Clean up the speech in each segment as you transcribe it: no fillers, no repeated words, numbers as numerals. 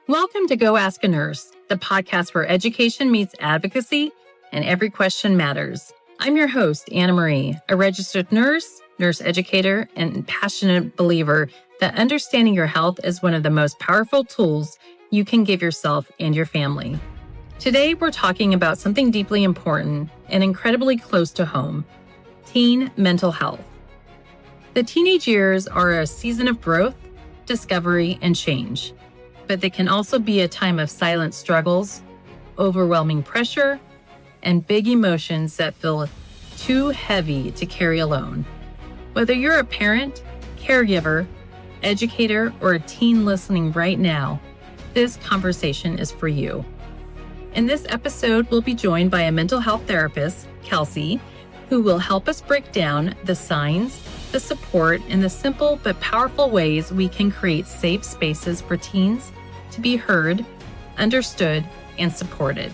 Welcome to Go Ask a Nurse, the podcast where education meets advocacy and every question matters. I'm your host, Anna Marie, a registered nurse, nurse educator, and passionate believer that understanding your health is one of the most powerful tools you can give yourself and your family. Today, we're talking about something deeply important and incredibly close to home: teen mental health. The teenage years are a season of growth, discovery, and change. But they can also be a time of silent struggles, overwhelming pressure, and big emotions that feel too heavy to carry alone. Whether you're a parent, caregiver, educator, or a teen listening right now, this conversation is for you. In this episode, we'll be joined by a mental health therapist, Kelsey, who will help us break down the signs, the support, and the simple but powerful ways we can create safe spaces for teens to be heard, understood, and supported.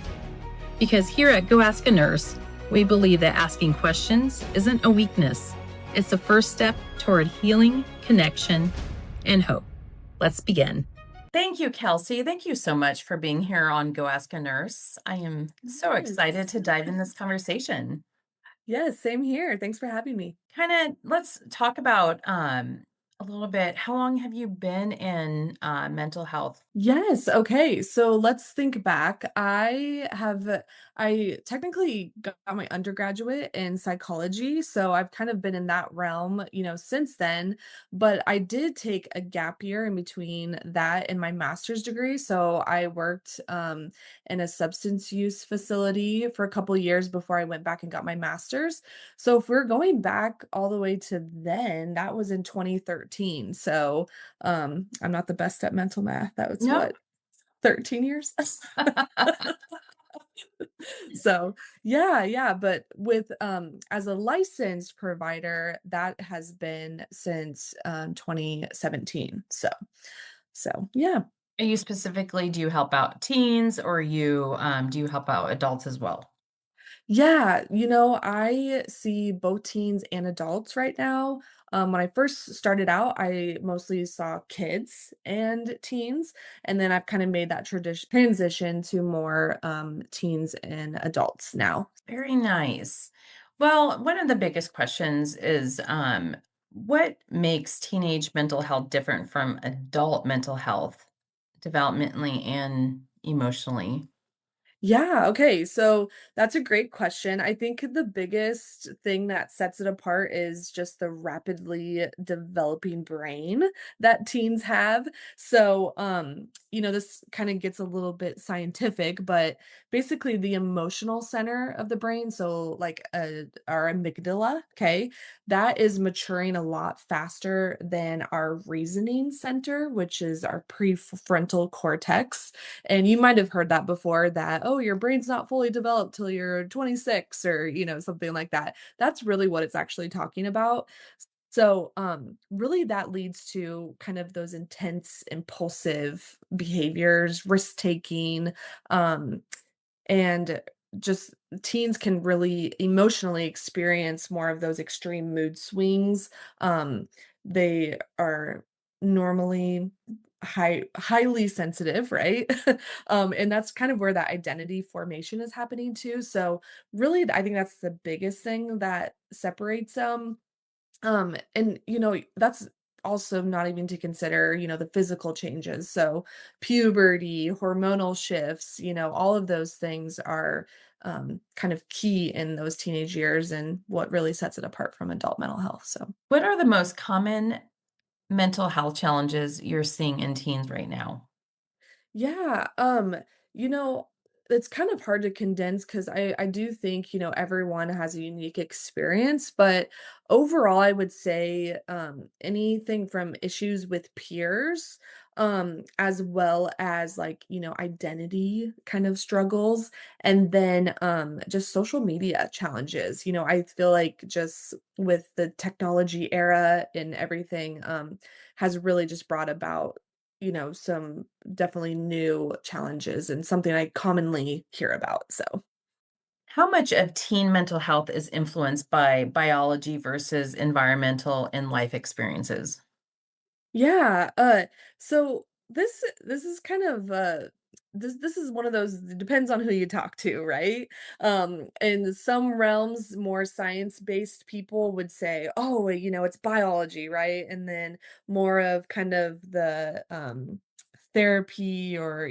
Because here at Go Ask a Nurse, we believe that asking questions isn't a weakness. It's the first step toward healing, connection, and hope. Let's begin. Thank you, Kelsey. Thank you so much for being here on Go Ask a Nurse. I am so excited to dive in this conversation. Yes, same here. Thanks for having me. Let's talk about a little bit. How long have you been in mental health? Yes, okay. So let's think back. I technically got my undergraduate in psychology, so I've kind of been in that realm, since then, but I did take a gap year in between that and my master's degree. So I worked in a substance use facility for a couple years before I went back and got my master's. So if we're going back all the way to then, that was in 2013. So I'm not the best at mental math. That was No. what, 13 years? So, yeah, but with, as a licensed provider, that has been since, 2017. So, yeah. Are you specifically, do you help out teens, or do you help out adults as well? Yeah, I see both teens and adults right now. When I first started out, I mostly saw kids and teens, and then I've kind of made that transition to more teens and adults now. Very nice. Well, one of the biggest questions is what makes teenage mental health different from adult mental health, developmentally and emotionally? Yeah, okay. So that's a great question. I think the biggest thing that sets it apart is just the rapidly developing brain that teens have. So, this kind of gets a little bit scientific, but basically the emotional center of the brain, so like our amygdala, okay, that is maturing a lot faster than our reasoning center, which is our prefrontal cortex. And you might have heard that before that, oh, your brain's not fully developed till you're 26 or, something like that. That's really what it's actually talking about. So, really that leads to kind of those intense, impulsive behaviors, risk taking, um, and just teens can really emotionally experience more of those extreme mood swings. They are normally highly sensitive, right? And that's kind of where that identity formation is happening too. So really, I think that's the biggest thing that separates them. And that's also not even to consider, the physical changes. So puberty, hormonal shifts, all of those things are kind of key in those teenage years and what really sets it apart from adult mental health. So What are the most common mental health challenges you're seeing in teens right now? yeah, you know, it's kind of hard to condense because I do think, everyone has a unique experience, but overall, I would say anything from issues with peers, as well as like, identity kind of struggles, and then just social media challenges. I feel like just with the technology era and everything, has really just brought about some definitely new challenges and something I commonly hear about. So, How much of teen mental health is influenced by biology versus environmental and life experiences? yeah, so This is kind of, this is one of those, it depends on who you talk to, right? In some realms, more science-based people would say, "Oh, well, it's biology," right? And then more of kind of the, therapy or,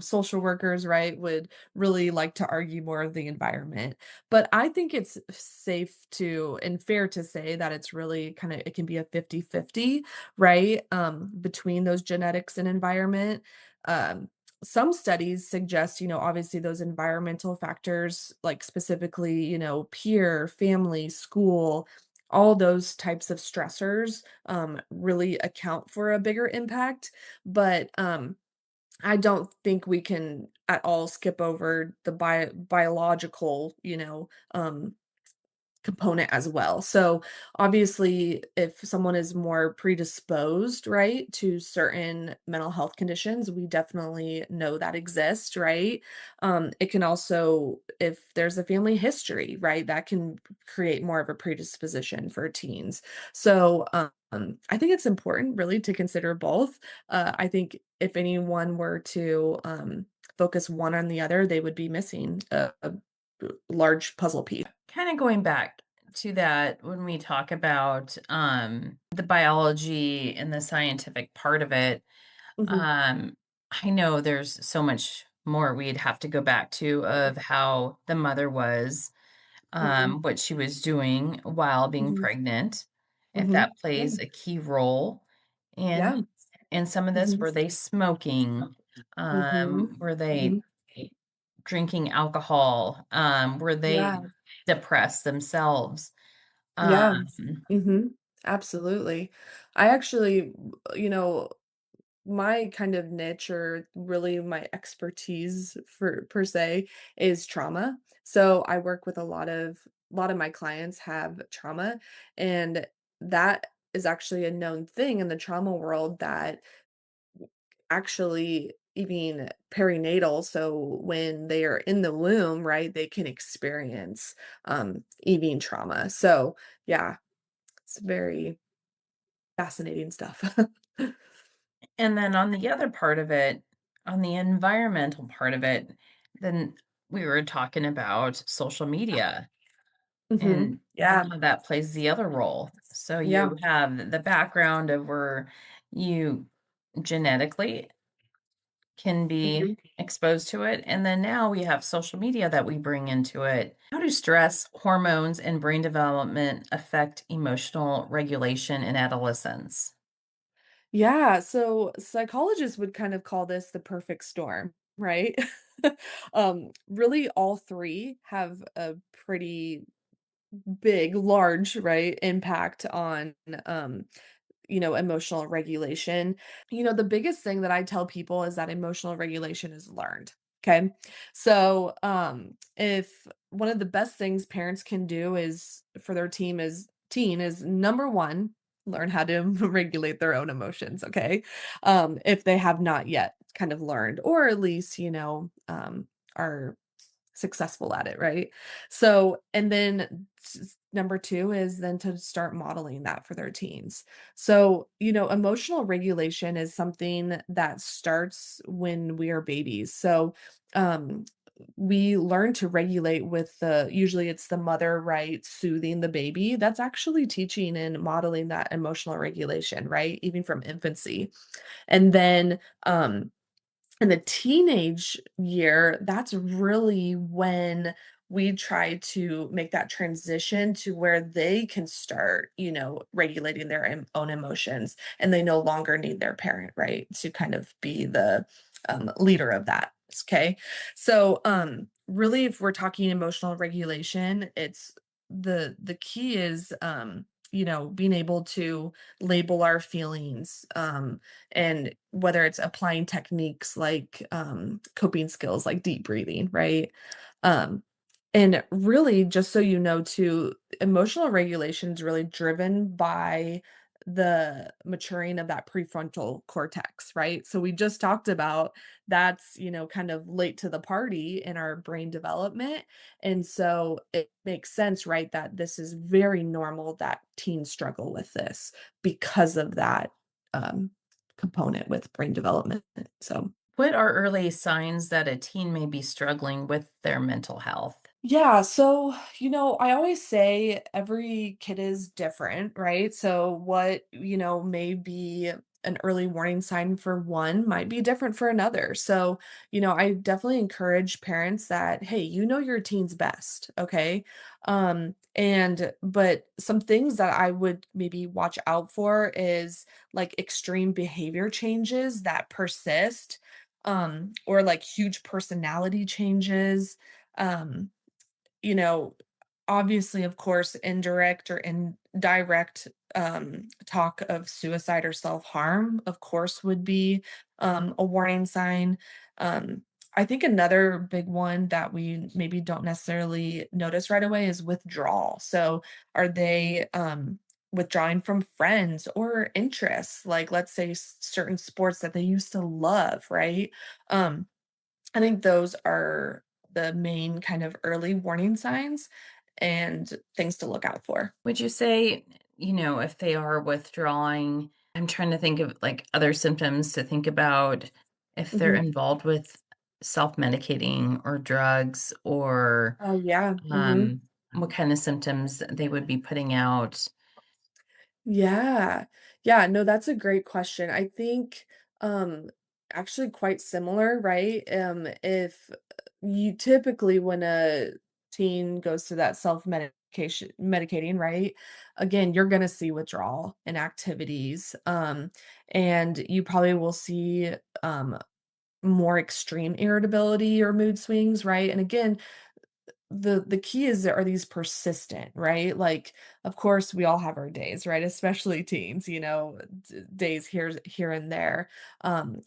social workers, right, would really like to argue more of the environment. But I think it's safe to and fair to say that it's really kinda it can be a 50-50, right, between those genetics and environment. Um, some studies suggest, obviously those environmental factors, like specifically, peer, family, school, all those types of stressors, really account for a bigger impact. But I don't think we can at all skip over the biological, component as well. So obviously, if someone is more predisposed, right, to certain mental health conditions, we definitely know that exists, right? It can also, if there's a family history, right, that can create more of a predisposition for teens. So I think it's important really to consider both. I think if anyone were to focus one on the other, they would be missing a large puzzle piece. Kind of going back to that when we talk about the biology and the scientific part of it, Mhm, um, I know there's so much more we'd have to go back to of how the mother was, mhm, what she was doing while being mhm, pregnant, if mhm. that Yeah, plays a key role in yeah. some of this. Mhm, Were they smoking? mhm, Were they mhm. drinking alcohol? Were they Yeah, depressed themselves? yeah. Um, Mhm. Absolutely. I actually, my kind of niche or really my expertise for per se is trauma. So I work with a lot of my clients have trauma, and that is actually a known thing in the trauma world that actually even perinatal, so when they are in the womb, right, they can experience even trauma. So yeah, it's very fascinating stuff. and then on the other part of it, on the environmental part of it, then we were talking about social media Hmm. and Yeah, how that plays the other role. So yeah. you have the background of where you genetically can be Hmm. exposed to it. And then now we have social media that we bring into it. How do stress, hormones, and brain development affect emotional regulation in adolescence? Yeah, so psychologists would kind of call this the perfect storm, right? Really all three have a pretty big, large, right, impact on um emotional regulation. The biggest thing that I tell people is that emotional regulation is learned. Okay. So, if one of the best things parents can do is for their teen is number one, learn how to regulate their own emotions. Okay. If they have not yet kind of learned, or at least, are successful at it, right? So, and then number two is then to start modeling that for their teens. So, emotional regulation is something that starts when we are babies. So, um, we learn to regulate with usually it's the mother, right, soothing the baby. That's actually teaching and modeling that emotional regulation, right? Even from infancy. And then, in the teenage year, that's really when we try to make that transition to where they can start, regulating their own emotions, and they no longer need their parent, right, to kind of be the leader of that. Okay. So, really, if we're talking emotional regulation, it's the key is, being able to label our feelings, and whether it's applying techniques like coping skills like deep breathing, right? Um, and really, just so you know, too, emotional regulation is really driven by the maturing of that prefrontal cortex, right? So we just talked about that's, kind of late to the party in our brain development. And so it makes sense, right, that this is very normal that teens struggle with this because of that. Um, component with brain development. So What are early signs that a teen may be struggling with their mental health? yeah, so, I always say every kid is different, right? So, what, may be an early warning sign for one might be different for another. So, I definitely encourage parents that, hey, your teen's best, okay? But some things that I would maybe watch out for is like extreme behavior changes that persist, or like huge personality changes. Um, you know, Obviously, of course, indirect or indirect talk of suicide or self-harm, of course, would be a warning sign. Um, I think another big one that we maybe don't necessarily notice right away is withdrawal. So, are they withdrawing from friends or interests? Like, let's say certain sports that they used to love, right? Um, I think those are the main kind of early warning signs and things to look out for. Would you say, if they are withdrawing, I'm trying to think of like other symptoms to think about if they're Mhm. involved with self-medicating or drugs or Oh, yeah. Mhm. um, what kind of symptoms they would be putting out. Yeah. Yeah, no, that's a great question. I think, um, actually quite similar, right? If you typically when a teen goes to that self-medication medicating, right? Again, you're gonna see withdrawal in activities. And you probably will see um more extreme irritability or mood swings, right? And again, the key is are these persistent, right? Like, of course, we all have our days, right? Especially teens, days here and there.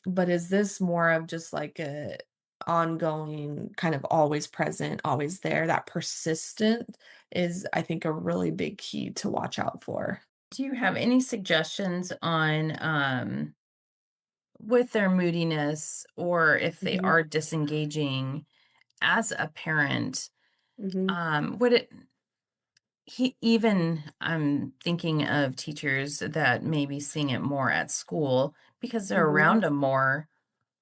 But is this more of just like a ongoing, kind of always present, always there? That persistent is, I think, a really big key to watch out for. Do you have any suggestions on with their moodiness or if they Hmm. are disengaging as a parent? Hmm. Would it even I'm thinking of teachers that may be seeing it more at school because they're Hmm. around them more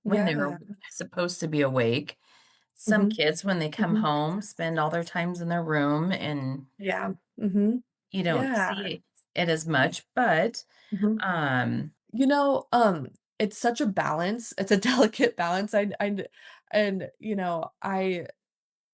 when they're Yeah. supposed to be awake. Some Hmm. kids, when they come Hmm. home, spend all their times in their room and Yeah. Hmm. you don't Yeah. see it as much. But Mhm. um, You know, it's such a balance. It's a delicate balance. And I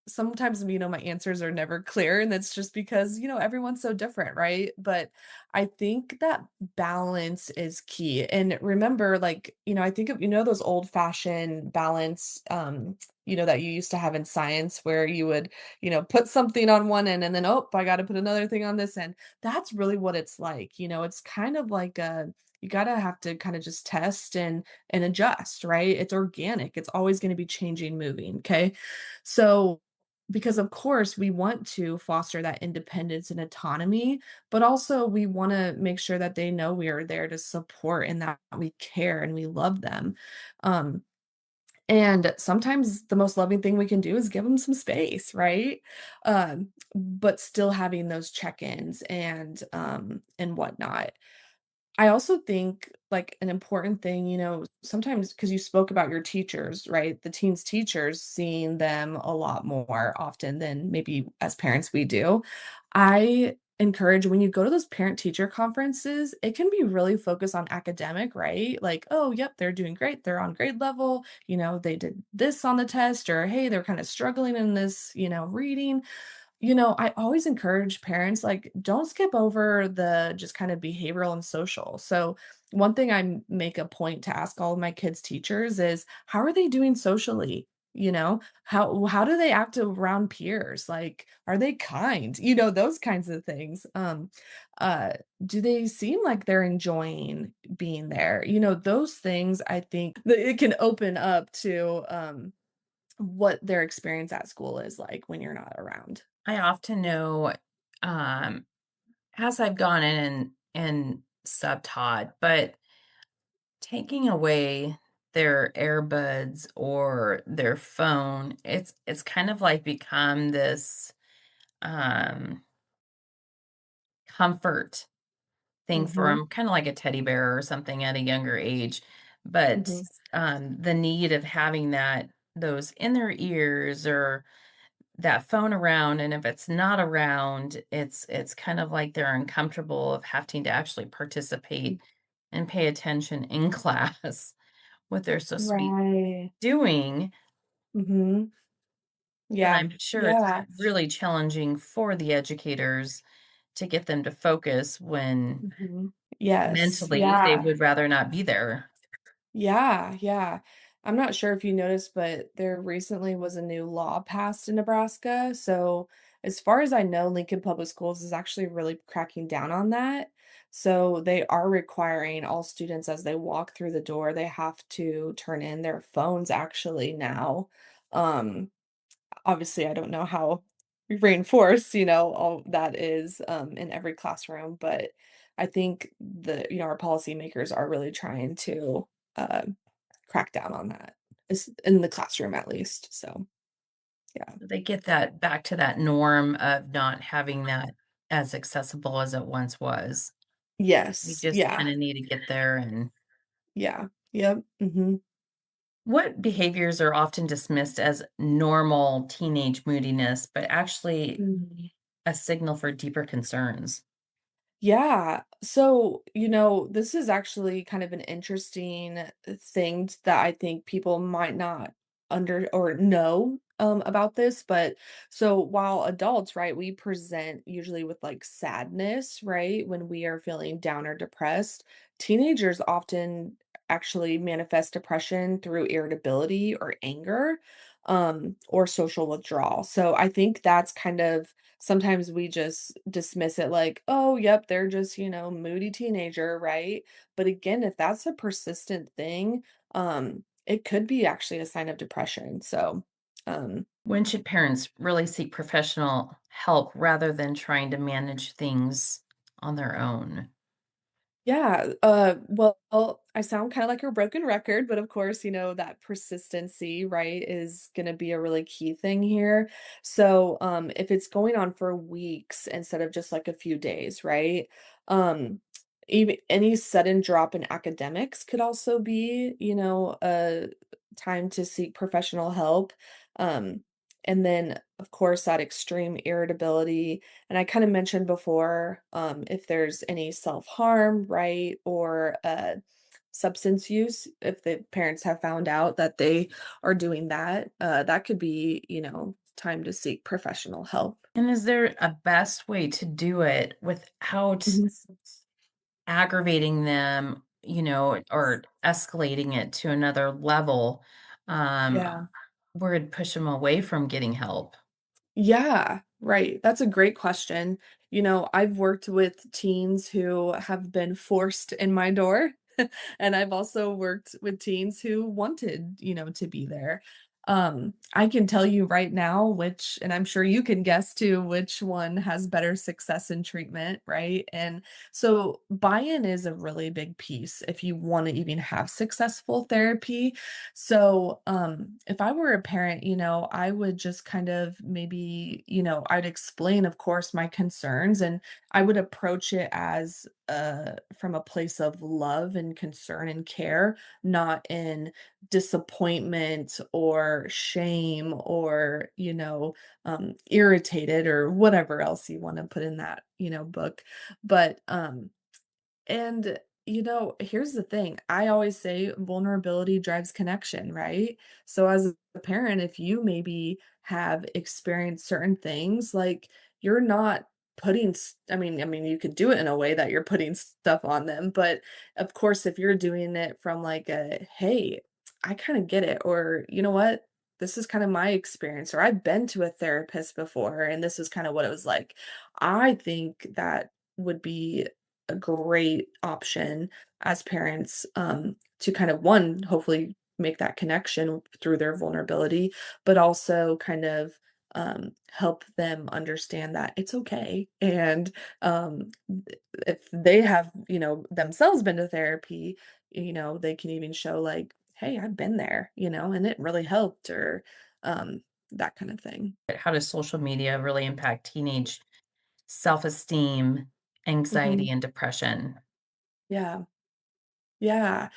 sometimes, my answers are never clear, and that's just because, everyone's so different, right? But I think that balance is key. And remember, like, I think of, those old-fashioned balance, that you used to have in science where you would, put something on one end and then, oh, I got to put another thing on this end. That's really what it's like. It's kind of like you gotta have to kind of just test and adjust, right? It's organic. It's always going to be changing, moving. Okay. So because of course we want to foster that independence and autonomy, but also we want to make sure that they know we are there to support and that we care and we love them. um and sometimes the most loving thing we can do is give them some space, right? But still having those check-ins and whatnot. I also think, like, an important thing, sometimes because you spoke about your teachers, right? The teens' teachers, seeing them a lot more often than maybe as parents we do. I encourage when you go to those parent-teacher conferences, it can be really focused on academic, right? Like, "Oh, yep, they're doing great. They're on grade level. They did this on the test," or, "Hey, they're kinda struggling in this, reading." I always encourage parents, like, don't skip over the just kind of behavioral and social. So, one thing make a point to ask all of my kids' teachers is, how are they doing socially? How do they act around peers? Like, are they kind? Those kinds of things. Uh, do they seem like they're enjoying being there? Those things I think that it can open up to what their experience at school is like when you're not around. I often know um, as I've gone in and sub-taught, but taking away their earbuds or their phone, it's kind of like become this um comfort thing for Mhm. them, kind of like a teddy bear or something at a younger age. But Mhm. the need of having those in their ears or that phone around, and if it's not around, it's kind of like they're uncomfortable of having to actually Mm. participate and pay attention in class, what they're supposed to be Right. doing. Mhm. And Yeah. I'm sure it's Yeah. really challenging for the educators to get them to focus when Mhm. Yes. mentally they Yeah. would rather not be there. Yeah, yeah. I'm not sure if you noticed, but there recently was a new law passed in Nebraska. So, as far as I know, Lincoln Public Schools is actually really cracking down on that. So, they are requiring all students as they walk through the door, they have to turn in their phones actually now. Um, Obviously, I don't know how reinforced, all that is in every classroom, but I think our policymakers are really trying to uh, crack down on that, in the classroom at least. So, yeah. They get that back to that norm of not having that as accessible as it once was. We Yes. just Yeah. kinda need to get there. And Yeah. Yep. Hmm. what behaviors are often dismissed as normal teenage moodiness, but actually a signal for deeper concerns? Yeah. So, this is actually kind of an interesting thing that I think people might not under or know about this. But so while adults, right, we present usually with like sadness, right, when we are feeling down or depressed, teenagers often actually manifest depression through irritability or anger or social withdrawal. So I think that's kind of sometimes we just dismiss it like, "Oh, yep, they're just, moody teenager," right? But again, if that's a persistent thing, it could be actually a sign of depression. So, um, When should parents really seek professional help rather than trying to manage things on their own? yeah, well, I sound kind of like a broken record, but of course, that persistency, right, is going to be a really key thing here. So, if it's going on for weeks instead of just like a few days, right? Um, Even any sudden drop in academics could also be, a time to seek professional help. Um, and then, of course, that extreme irritability and I kind of mentioned before, if there's any self-harm, right, or substance use, if the parents have found out that they are doing that, that could be, time to seek professional help. And is there a best way to do it without Mhm. aggravating them, or escalating it to another level, Yeah. where it'd push them away from getting help? Yeah, right. That's a great question. I've worked with teens who have been forced in my door, and I've also worked with teens who wanted, to be there. I can tell you right now which, and I'm sure you can guess too, which one has better success in treatment, right? And so buy-in is a really big piece if you want to even have successful therapy. So, if I were a parent, I would just kind of maybe, I'd explain, of course, my concerns and I would approach it as from a place of love and concern and care, not in disappointment or shame or, irritated or whatever else you want to put in that, book. But and, here's the thing. I always say vulnerability drives connection, right? So as a parent, if you maybe have experienced certain things, like you're not putting I mean you could do it in a way that you're putting stuff on them, but of course if you're doing it from like a hey, I kind of get it or you know what? This is kind of my experience or I've been to a therapist before and this is kind of what it was like. I think that would be a great option as parents to kind of one hopefully make that connection through their vulnerability but also kind of help them understand that it's okay and if they have themselves been to therapy they can even show like hey I've been there and it really helped or um that kind of thing. How does social media really impact teenage self-esteem anxiety Mhm. and depression? Yeah. Yeah.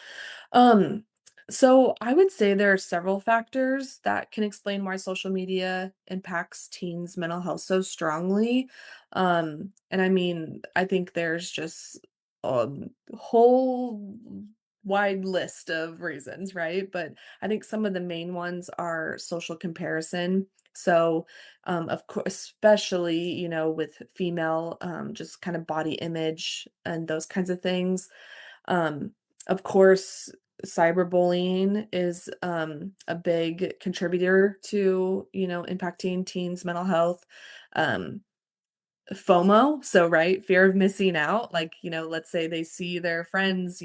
Um, so I would say there are several factors that can explain why social media impacts teens' mental health so strongly. And I mean, I think there's just a whole wide list of reasons, right? But I think some of the main ones are social comparison. So, of course, especially, with female, just kind of body image and those kinds of things. Um, of course, cyberbullying is a big contributor to, impacting teens' mental health. Um, FOMO, so right, fear of missing out, like, let's say they see their friends,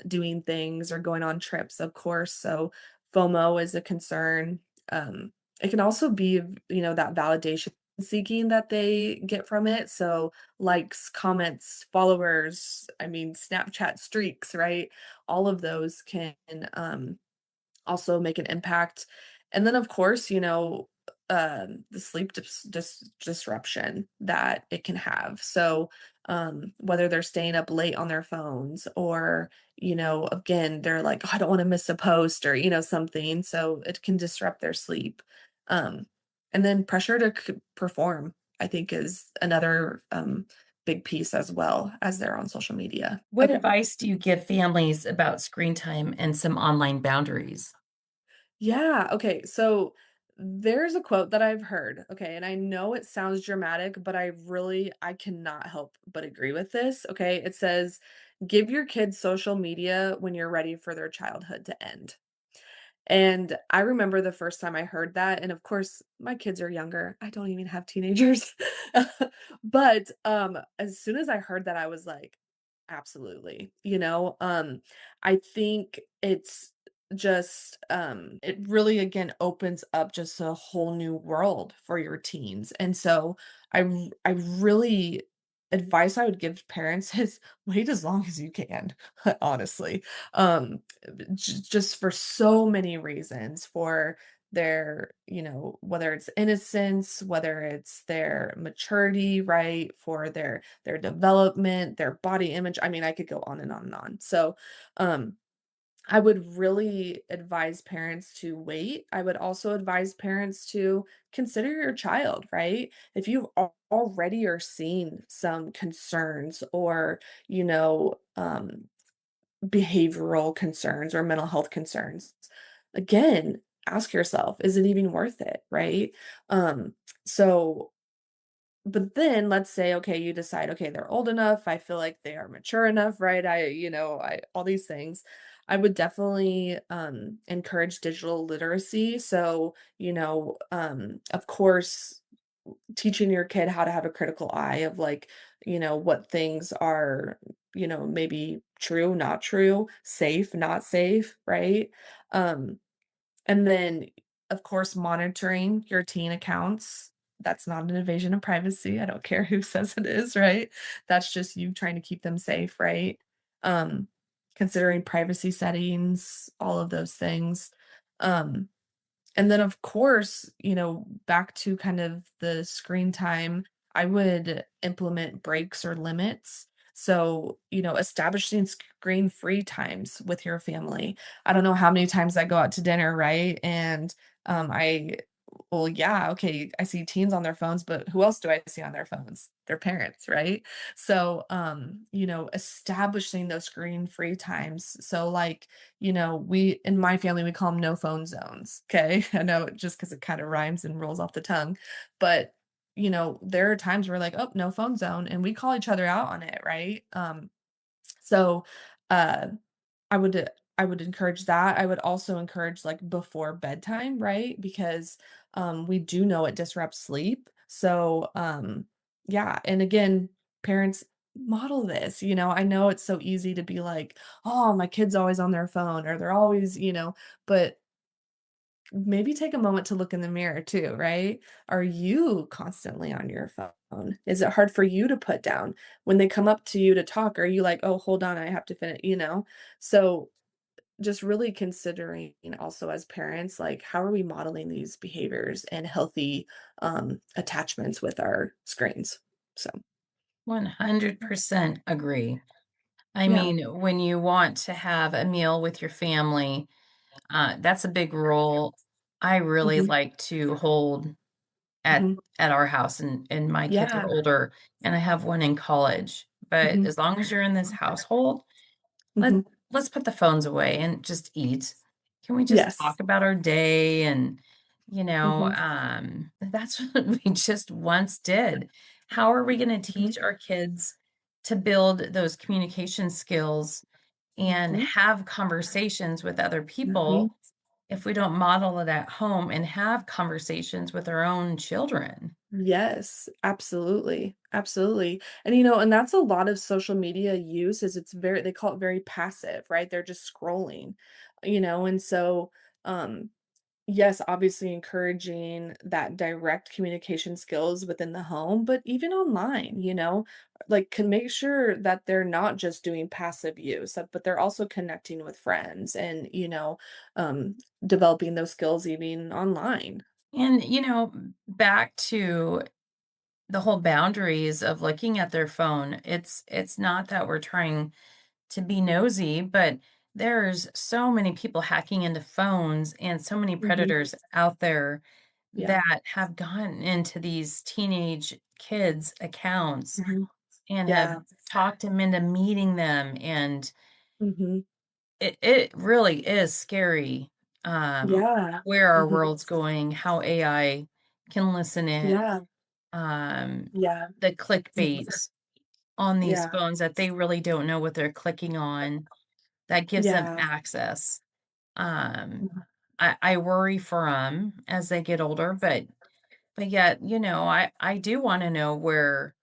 doing things or going on trips, of course, so FOMO is a concern. It can also be, that validation seeking that they get from it, so likes, comments, followers, I mean, Snapchat streaks, right? All of those can, also make an impact. And then, of course, the sleep disruption that it can have. So, whether they're staying up late on their phones or, again, they're like, oh, I don't want to miss a post or, something. So it can disrupt their sleep. Um, and then pressure to perform, I think, is another big piece as well as they're on social media. What advice do you give families about screen time and some online boundaries? Yeah, okay, so there's a quote that I've heard, okay, and I know it sounds dramatic, but I cannot help but agree with this, okay? It says, "Give your kids social media when you're ready for their childhood to end." And I remember the first time I heard that, and of course, my kids are younger. I don't even have teenagers. But, as soon as I heard that, I was like, "Absolutely." I think it's just, it really, again, opens up just a whole new world for your teens, and so I really advice I would give parents is wait as long as you can, honestly. Um, just for so many reasons for their whether it's innocence, whether it's their maturity, right, for their development, their body image. I mean, I could go on and on and on. So um I would really advise parents to wait. I would also advise parents to consider your child, right? If you already are seeing some concerns or you know um behavioral concerns or mental health concerns. Again, ask yourself, is it even worth it, right? Um, so but then let's say, okay, you decide, okay, they're old enough, I feel like they are mature enough, right? I all these things. I would definitely encourage digital literacy. So, of course, teaching your kid how to have a critical eye of like, what things are, maybe true, not true, safe, not safe, right? Um, and then of course monitoring your teen accounts. That's not an invasion of privacy. I don't care who says it is, right? That's just you trying to keep them safe, right? Um, considering privacy settings, all of those things. Um, and then, of course, back to kind of the screen time, I would implement breaks or limits. So, establishing screen free times with your family. I don't know how many times I go out to dinner, right? And well, yeah, okay, I see teens on their phones, but who else do I see on their phones? Their parents, right? So, establishing those screen free times. So, like, we in my family, we call them no phone zones. Okay. I know it just because it kind of rhymes and rolls off the tongue. But, there are times where like, oh, no phone zone. And we call each other out on it. Right. So uh I would I would encourage that. I would also encourage like before bedtime, right? Because we do know it disrupts sleep. So yeah, and again, parents model this, I know it's so easy to be like, "Oh, my kid's always on their phone," or they're always, but maybe take a moment to look in the mirror too, right? Are you constantly on your phone? Is it hard for you to put down? When they come up to you to talk, are you like, "Oh, hold on, I have to finish?" So just really considering also as parents, like how are we modeling these behaviors and healthy attachments with our screens? So 100% agree. I Yeah. mean, when you want to have a meal with your family, that's a big role I really Mhm, like to hold at mhm. at our house, and my kids are Yeah. older, and I have one in college. But Mhm, as long as you're in this household, let mhm. let's put the phones away and just eat. Can we just Yes. talk about our day? And Mhm, that's what we just once did. How are we going to mhm, teach our kids to build those communication skills and mhm, have conversations with other mhm. people if we don't model it at home and have conversations with our own children? Yes, absolutely, absolutely. And and that's a lot of social media use is it's very they call it very passive, right? They're just scrolling, and so um yes, obviously encouraging that direct communication skills within the home, but even online, like can make sure that they're not just doing passive use, but they're also connecting with friends and, um, developing those skills even online. And, back to the whole boundaries of looking at their phone. It's not that we're trying to be nosy, but there's so many people hacking into phones and so many Hmm. predators out there Yeah. that have gotten into these teenage kids' accounts Hmm. and have Yeah. talked them into meeting them. And Hmm. it really is scary, um, Yeah. where our Hmm. world's going, how AI can listen in, Yeah. um, Yeah. the Mhm. clickbait on these Yeah. phones that they really don't know what they're clicking on that gives them Yeah. access. Um, Mhm. I worry for them as they get older, but yet, I do want to know where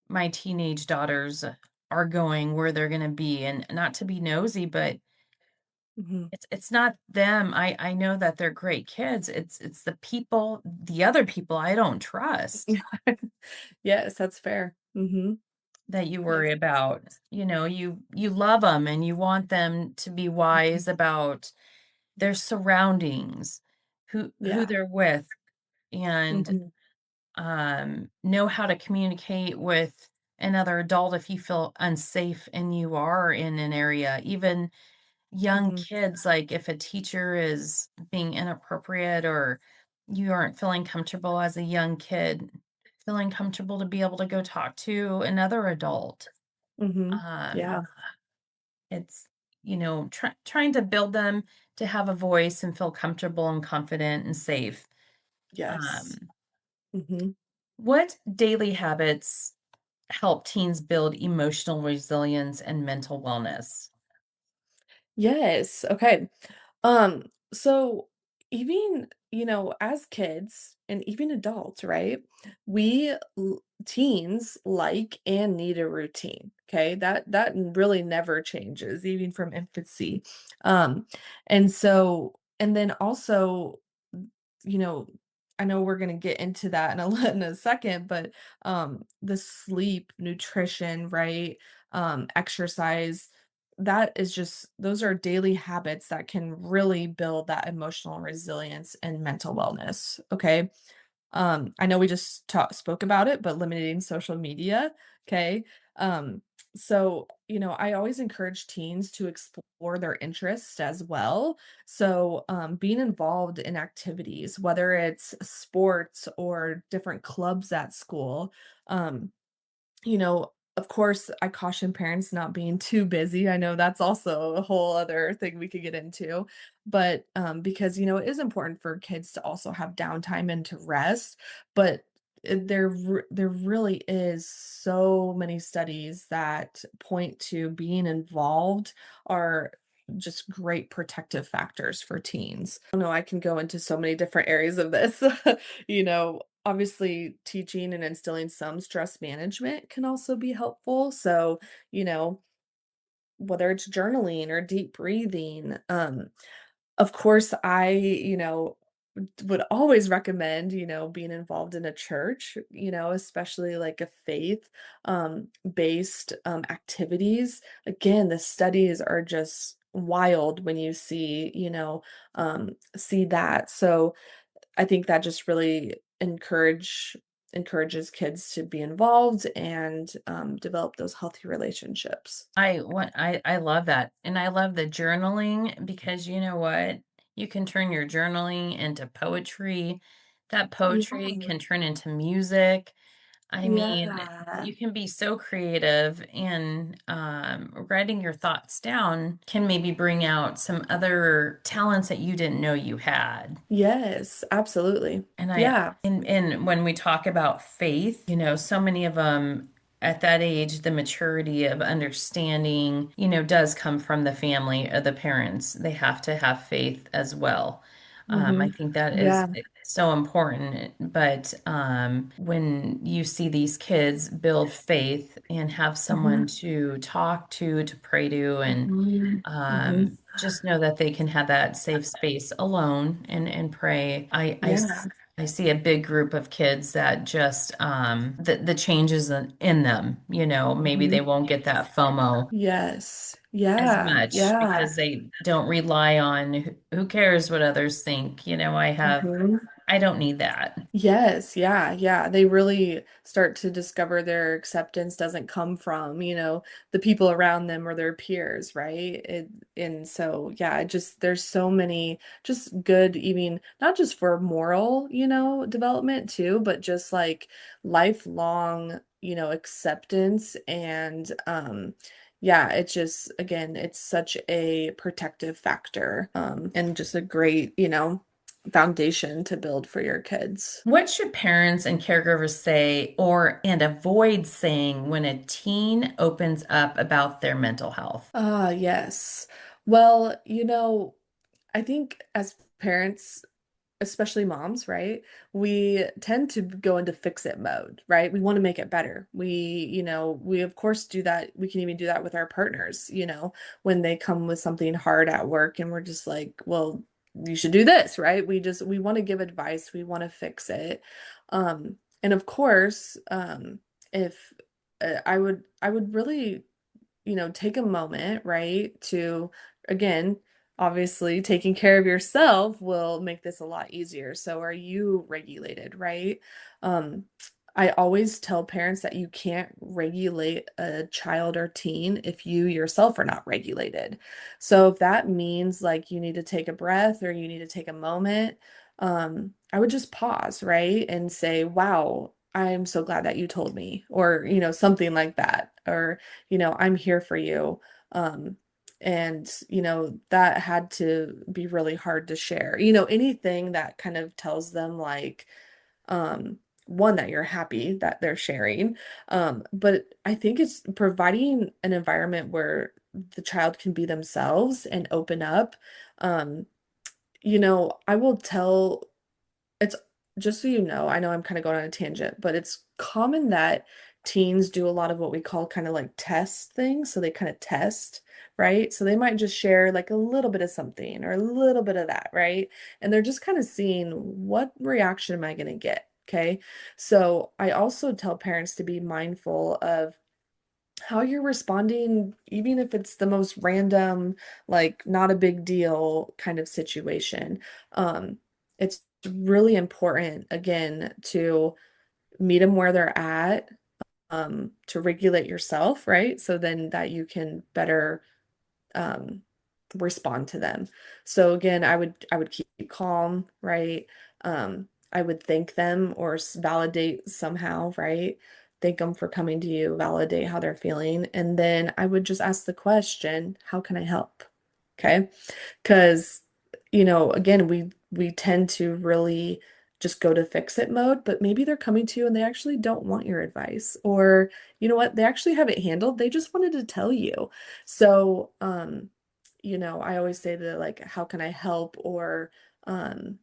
my teenage daughters are going, where they're going to be, and not to be nosy, but Mhm. it's not them. I know that they're great kids. It's the other people I don't trust Yes, that's fair. that you That's worry about. You love them and you want them to be Mhm. wise about their surroundings, who Yeah. they're with, and Mhm. know how to communicate with another adult if you feel unsafe and you are in an area. Even young Mhm. kids, like if a teacher is being inappropriate or you aren't feeling comfortable as a young kid, feeling comfortable to be able to go talk to another adult. Mhm. Um, Yeah. it's, trying to build them to have a voice and feel comfortable and confident and safe. Yes. Um, Mhm. what daily habits help teens build emotional resilience and mental wellness? Yes. Okay. So even, as kids and even adults, right? Teens like and need a routine. Okay. That really never changes, even from infancy. Um, and then also, you know, I know we're gonna get into that in in a second, but the sleep, nutrition, right? Exercise, that is just those are daily habits that can really build that emotional resilience and mental wellness. Okay. I know we just spoke about it, but limiting social media, okay? Um, so, I always encourage teens to explore their interests as well. So, being involved in activities, whether it's sports or different clubs at school, um, of course, I caution parents not being too busy. I know that's also a whole other thing we could get into, but because it is important for kids to also have downtime and to rest. But there really is so many studies that point to being involved are just great protective factors for teens. I know I can go into so many different areas of this. Obviously, teaching and instilling some stress management can also be helpful. So, you know, whether it's journaling or deep breathing, of course, would always recommend, being involved in a church, especially like a faith based activities. Again, the studies are just wild when you see that. So I think that just really encourage encourages kids to be involved and develop those healthy relationships. I love that, and I love the journaling because you know what? You can turn your journaling into poetry. That poetry Yeah. can turn into music. I mean, Yeah. you can be so creative and writing your thoughts down can maybe bring out some other talents that you didn't know you had. Yes, absolutely. And Yeah. and when we talk about faith, you know, so many of them at that age, the maturity of understanding, you know, does come from the family or the parents. They have to have faith as well. I Hmm. think that is Yeah. so important. But when you see these kids build faith and have someone Hmm. to talk to pray to, and Hmm. Hmm. just know that they can have that safe space alone and pray. Yeah. I see a big group of kids that just the changes in them, you know, maybe Hmm. they won't get that FOMO Yes. as Yeah. much Yeah. because they don't rely on who cares what others think. You know, Hmm. I don't need that. Yes, yeah, yeah. They really start to discover their acceptance doesn't come from, the people around them or their peers, right? And so, yeah, there's so many just good, even not just for moral, development too, but just like lifelong, acceptance and yeah, it's just again, it's such a protective factor and just a great, foundation to build for your kids. What should parents and caregivers say or and avoid saying when a teen opens up about their mental health? Ah, yes. Well, I think as parents, especially moms, right? We tend to go into fix it mode, right? We want to make it better. We of course do that. We can even do that with our partners, when they come with something hard at work and we're just like, well, you should do this, right? We want to give advice, we want to fix it. And of course, if I would really take a moment, right, to again, obviously taking care of yourself will make this a lot easier. So are you regulated, right? Um, I always tell parents that you can't regulate a child or teen if you yourself are not regulated. So if that means like you need to take a breath or you need to take a moment, I would just pause, right? And say, wow, I'm so glad that you told me, or, something like that. Or I'm here for you. Um, and, that had to be really hard to share. Anything that kind of tells them like, um, one, that you're happy that they're sharing. But I think it's providing an environment where the child can be themselves and open up. Um, I will tell it's just so you know, I know I'm kind of going on a tangent, but it's common that teens do a lot of what we call kind of like test things. So they kind of test, right? So they might just share like a little bit of something or a little bit of that, right? And they're just kind of seeing what reaction am I going to get? Okay. So I also tell parents to be mindful of how you're responding, even if it's the most random, like not a big deal kind of situation. It's really important, again, to meet them where they're at, to regulate yourself, right? So then that you can better um, respond to them. So again, I would keep calm, right? I would thank them or validate somehow, right? Thank them for coming to you, validate how they're feeling, and then I would just ask the question, how can I help? Okay. Because, again, we tend to really just go to fix it mode, but maybe they're coming to you and they actually don't want your advice. Or, you know what, they actually have it handled. They just wanted to tell you. So, I always say that like, how can I help? Or do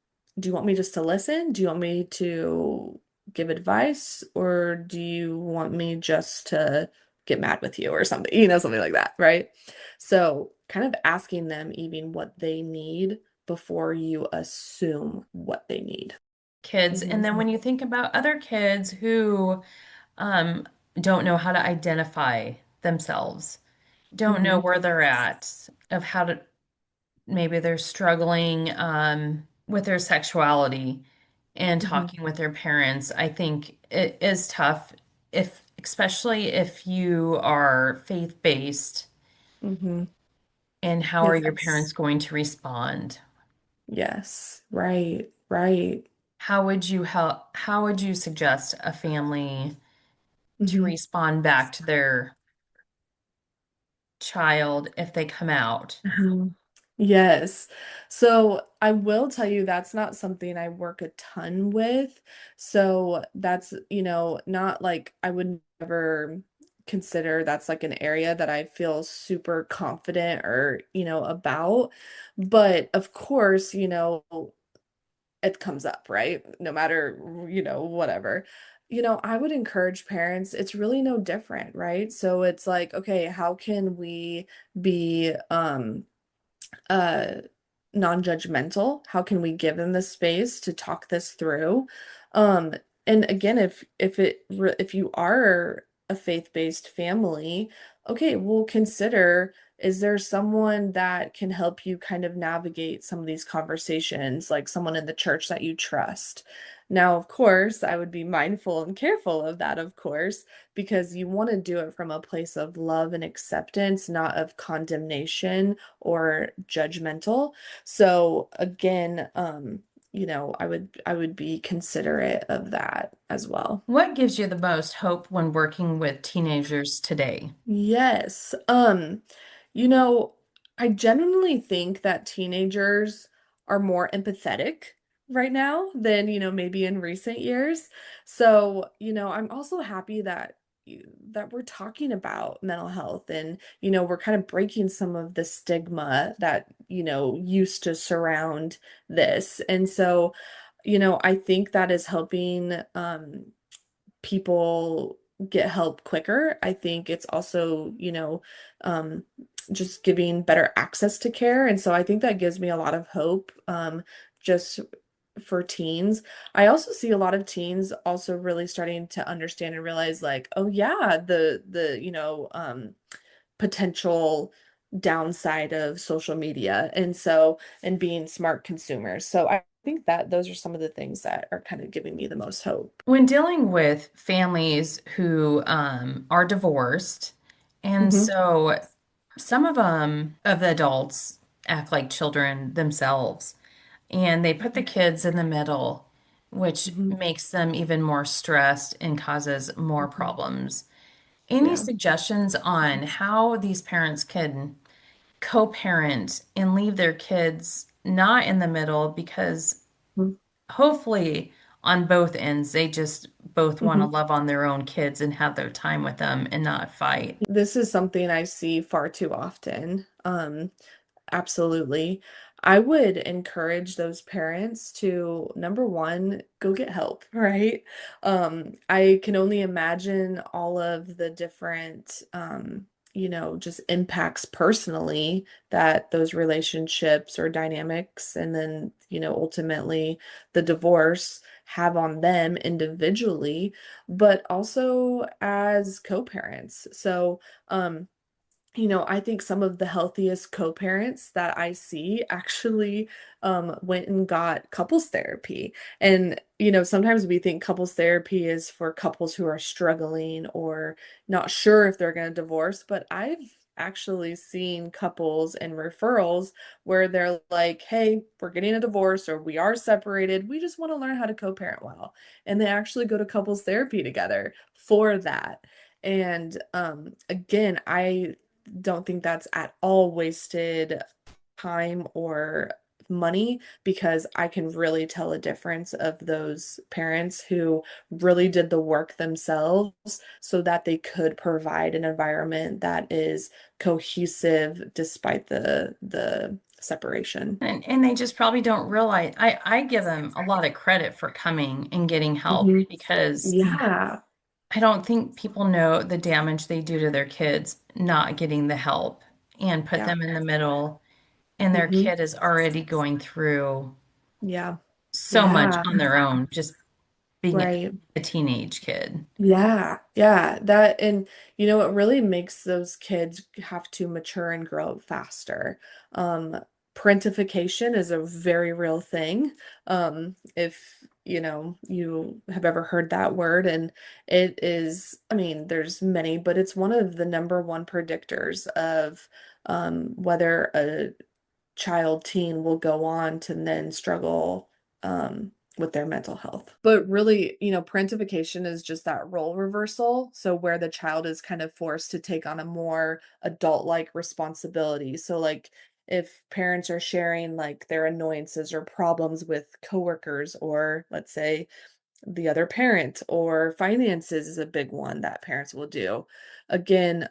you want me just to listen? Do you want me to give advice? Or do you want me just to get mad with you or something, something like that, right? So, kind of asking them even what they need before you assume what they need. Kids, and then Mhm. when you think about other kids who um, don't know how to identify themselves, don't know Mhm. where they're at, of how to maybe they're struggling with their sexuality and Hmm. talking with their parents. I think it is tough if, especially if you are faith-based, Hmm. and how are your parents Yes. going to respond? Yes. Right. Right. How would you suggest a family to Hmm. respond back to their child if they come out? Mhm. Yes. So I will tell you that's not something I work a ton with. So that's, not like I would never consider that's like an area that I feel super confident or, about. But of course, it comes up, right? No matter, whatever. I would encourage parents, it's really no different, right? So it's like, okay, how can we be uh non-judgmental? How can we give them the space to talk this through? Um, and again, if you are a faith-based family, okay, we'll consider, is there someone that can help you kind of navigate some of these conversations, like someone in the church that you trust? Now, of course, I would be mindful and careful of that, of course, because you want to do it from a place of love and acceptance, not of condemnation or judgmental. So again, I would be considerate of that as well. What gives you the most hope when working with teenagers today? Yes. You know, I genuinely think that teenagers are more empathetic right now than, maybe in recent years. So, I'm also happy that we're talking about mental health and, we're kind of breaking some of the stigma that, used to surround this. And so, I think that is helping people get help quicker. I think it's also, um, just giving better access to care. And so I think that gives me a lot of hope, just for teens. I also see a lot of teens also really starting to understand and realize like, oh yeah, the potential downside of social media. And so, and being smart consumers. So I think that those are some of the things that are kind of giving me the most hope. When dealing with families who are divorced, and Hmm. so some of the adults act like children themselves, and they put the kids in the middle, which Hmm. makes them even more stressed and causes more Hmm. problems. Any Yeah. suggestions on how these parents can co-parent and leave their kids not in the middle? Because hopefully on both ends, they just both want to Hmm. love on their own kids and have their time with them and not fight. This is something I see far too often. Absolutely. I would encourage those parents to, number one, go get help, right? I can only imagine all of the different, just impacts personally that those relationships or dynamics, and then, ultimately the divorce have on them individually, but also as co-parents. So, um, I think some of the healthiest co-parents that I see actually went and got couples therapy. And, sometimes we think couples therapy is for couples who are struggling or not sure if they're going to divorce, but I've actually seen couples and referrals where they're like, hey, we're getting a divorce or we are separated. We just want to learn how to co-parent well. And they actually go to couples therapy together for that. And again, I don't think that's at all wasted time or money, because I can really tell a difference of those parents who really did the work themselves so that they could provide an environment that is cohesive despite the separation. And they just probably don't realize. I give them a lot of credit for coming and getting help Hmm. because Yeah. I don't think people know the damage they do to their kids not getting the help and put Yeah. them in the middle, and their Hmm. kid is already going through Yeah. so much Yeah. on their own, just being Right. a teenage kid. Yeah, yeah, that and it really makes those kids have to mature and grow up faster. Um, Parentification is a very real thing. If you have ever heard that word. And it is, I mean, there's many, but it's one of the number one predictors of whether a child teen will go on to then struggle with their mental health. But really, parentification is just that role reversal. So where the child is kind of forced to take on a more adult-like responsibility. So like if parents are sharing like their annoyances or problems with coworkers, or let's say the other parent, or finances is a big one that parents will do. Again,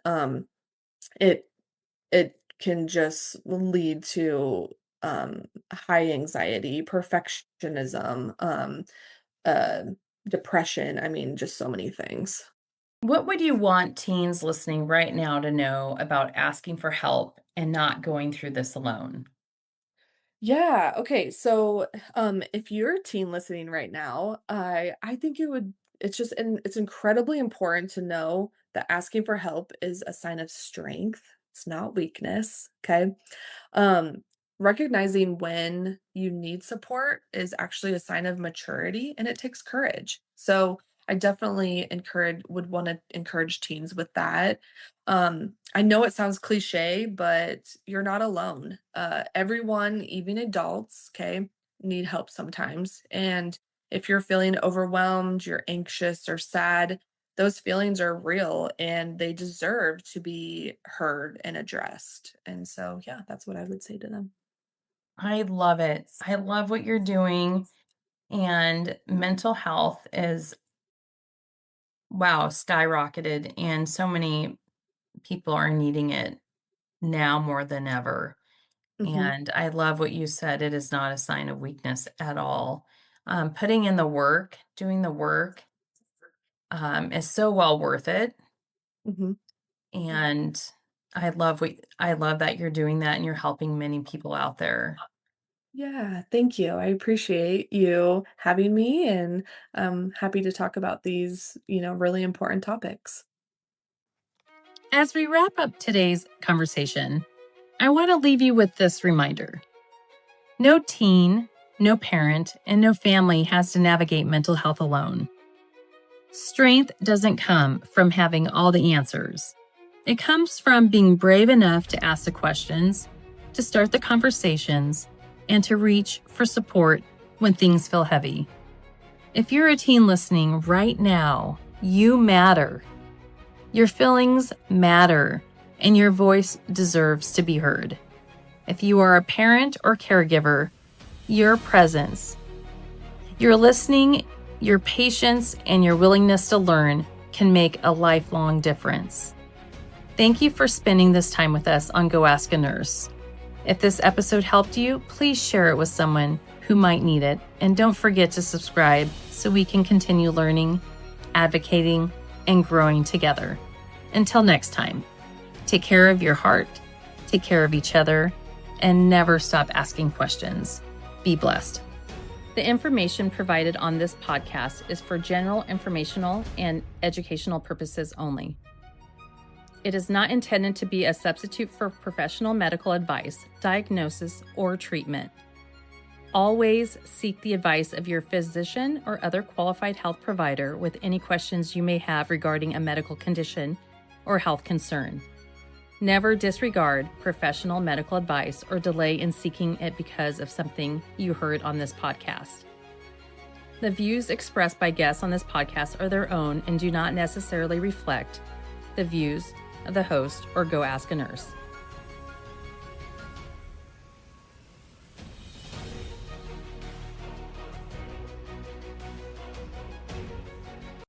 it it can just lead to high anxiety, perfectionism, uh, depression. I mean, just so many things. What would you want teens listening right now to know about asking for help and not going through this alone? Yeah, okay. So, if you're a teen listening right now, I think it's incredibly important to know that asking for help is a sign of strength. It's not weakness, okay? Um, Recognizing when you need support is actually a sign of maturity, and it takes courage. So I definitely would want to encourage teens with that. I know it sounds cliche, but you're not alone. Everyone, even adults, okay, need help sometimes. And if you're feeling overwhelmed, you're anxious or sad, those feelings are real and they deserve to be heard and addressed. And so, yeah, that's what I would say to them. I love it. I love what you're doing. And mental health is, wow, skyrocketed. And so many people are needing it now more than ever. Hmm. And I love what you said. It is not a sign of weakness at all. Putting in the work, doing the work, is so well worth it. Hmm. And I love that you're doing that and you're helping many people out there. Yeah, thank you. I appreciate you having me, and I'm happy to talk about these, really important topics. As we wrap up today's conversation, I want to leave you with this reminder. No teen, no parent, and no family has to navigate mental health alone. Strength doesn't come from having all the answers. It comes from being brave enough to ask the questions, to start the conversations, and to reach for support when things feel heavy. If you're a teen listening right now, you matter. Your feelings matter, and your voice deserves to be heard. If you are a parent or caregiver, your presence, your listening, your patience, and your willingness to learn can make a lifelong difference. Thank you for spending this time with us on Go Ask a Nurse. If this episode helped you, please share it with someone who might need it. And don't forget to subscribe so we can continue learning, advocating, and growing together. Until next time, take care of your heart, take care of each other, and never stop asking questions. Be blessed. The information provided on this podcast is for general informational and educational purposes only. It is not intended to be a substitute for professional medical advice, diagnosis, or treatment. Always seek the advice of your physician or other qualified health provider with any questions you may have regarding a medical condition or health concern. Never disregard professional medical advice or delay in seeking it because of something you heard on this podcast. The views expressed by guests on this podcast are their own and do not necessarily reflect the views of the host or Go Ask a Nurse.